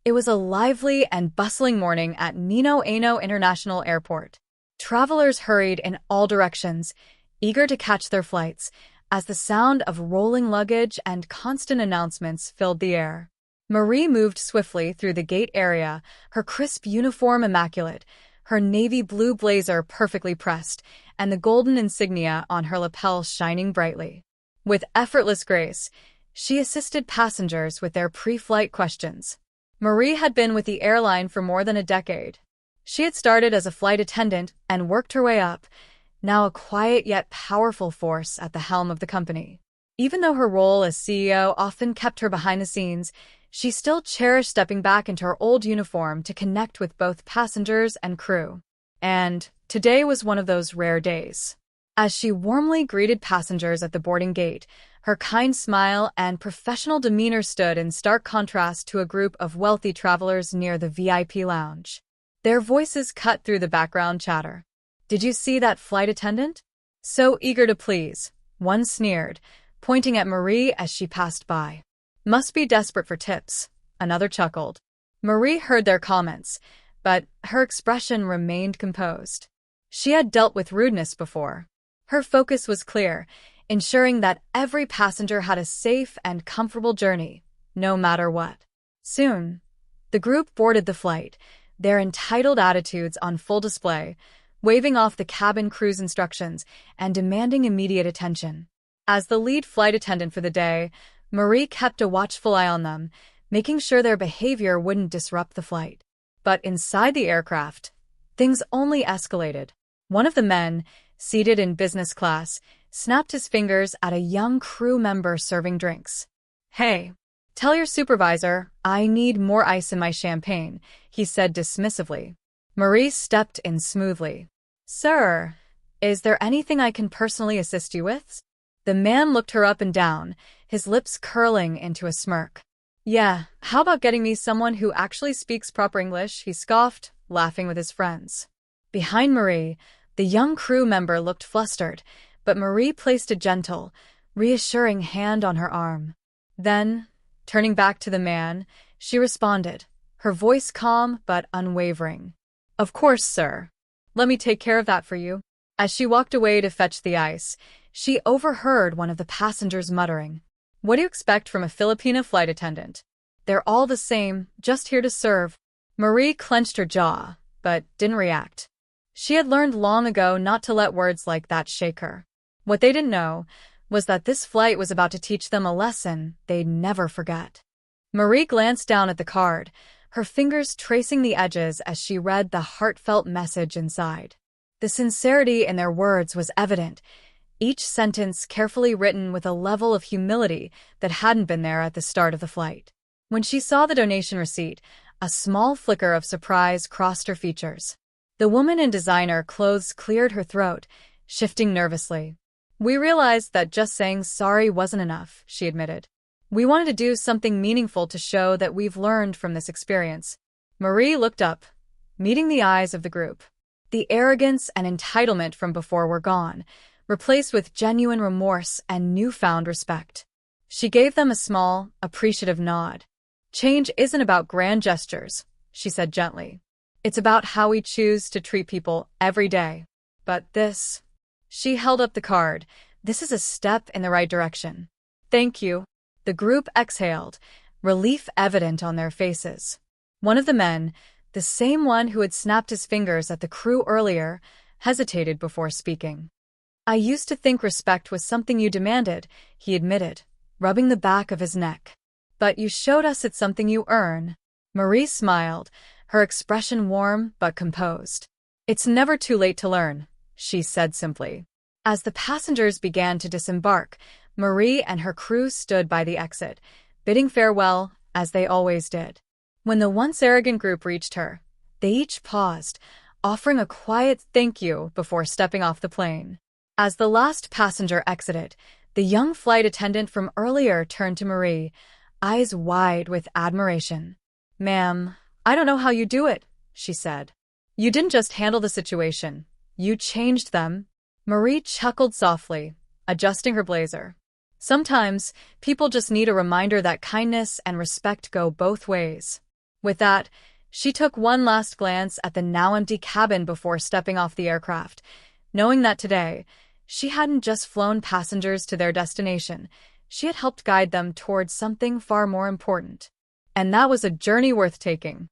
It was a lively and bustling morning at Nino Ano International Airport. Travelers hurried in all directions, eager to catch their flights, as the sound of rolling luggage and constant announcements filled the air. Marie moved swiftly through the gate area, her crisp uniform immaculate, her navy blue blazer perfectly pressed, and the golden insignia on her lapel shining brightly. With effortless grace, she assisted passengers with their pre-flight questions. Marie had been with the airline for more than a decade. She had started as a flight attendant and worked her way up, now a quiet yet powerful force at the helm of the company. Even though her role as CEO often kept her behind the scenes, she still cherished stepping back into her old uniform to connect with both passengers and crew. And today was one of those rare days. As she warmly greeted passengers at the boarding gate, her kind smile and professional demeanor stood in stark contrast to a group of wealthy travelers near the VIP lounge. Their voices cut through the background chatter. "Did you see that flight attendant? So eager to please," one sneered, pointing at Marie as she passed by. "Must be desperate for tips," another chuckled. Marie heard their comments, but her expression remained composed. She had dealt with rudeness before. Her focus was clear, ensuring that every passenger had a safe and comfortable journey, no matter what. Soon, the group boarded the flight, their entitled attitudes on full display, waving off the cabin crew's instructions and demanding immediate attention. As the lead flight attendant for the day, Marie kept a watchful eye on them, making sure their behavior wouldn't disrupt the flight. But inside the aircraft, things only escalated. One of the men, seated in business class, snapped his fingers at a young crew member serving drinks. "Hey, tell your supervisor I need more ice in my champagne," he said dismissively. Marie stepped in smoothly. "Sir, is there anything I can personally assist you with?" The man looked her up and down, his lips curling into a smirk. "Yeah, how about getting me someone who actually speaks proper English?" he scoffed, laughing with his friends. Behind Marie, the young crew member looked flustered, but Marie placed a gentle, reassuring hand on her arm. Then, turning back to the man, she responded, her voice calm but unwavering. "Of course, sir. Let me take care of that for you." As she walked away to fetch the ice, she overheard one of the passengers muttering, "What do you expect from a Filipina flight attendant? They're all the same, just here to serve." Marie clenched her jaw, but didn't react. She had learned long ago not to let words like that shake her. What they didn't know was that this flight was about to teach them a lesson they'd never forget. Marie glanced down at the card, her fingers tracing the edges as she read the heartfelt message inside. The sincerity in their words was evident, each sentence carefully written with a level of humility that hadn't been there at the start of the flight. When she saw the donation receipt, a small flicker of surprise crossed her features. The woman in designer clothes cleared her throat, shifting nervously. "We realized that just saying sorry wasn't enough," she admitted. "We wanted to do something meaningful to show that we've learned from this experience." Marie looked up, meeting the eyes of the group. The arrogance and entitlement from before were gone, replaced with genuine remorse and newfound respect. She gave them a small, appreciative nod. "Change isn't about grand gestures," she said gently. "It's about how we choose to treat people every day. But this..." She held up the card. "This is a step in the right direction." "Thank you." The group exhaled, relief evident on their faces. One of the men, the same one who had snapped his fingers at the crew earlier, hesitated before speaking. "I used to think respect was something you demanded," he admitted, rubbing the back of his neck. "But you showed us it's something you earn." Marie smiled, her expression warm but composed. "It's never too late to learn," she said simply. As the passengers began to disembark, Marie and her crew stood by the exit, bidding farewell, as they always did. When the once arrogant group reached her, they each paused, offering a quiet thank you before stepping off the plane. As the last passenger exited, the young flight attendant from earlier turned to Marie, eyes wide with admiration. "Ma'am, I don't know how you do it," she said. "You didn't just handle the situation. You changed them." Marie chuckled softly, adjusting her blazer. "Sometimes, people just need a reminder that kindness and respect go both ways." With that, she took one last glance at the now empty cabin before stepping off the aircraft, knowing that today, she hadn't just flown passengers to their destination, she had helped guide them towards something far more important. And that was a journey worth taking.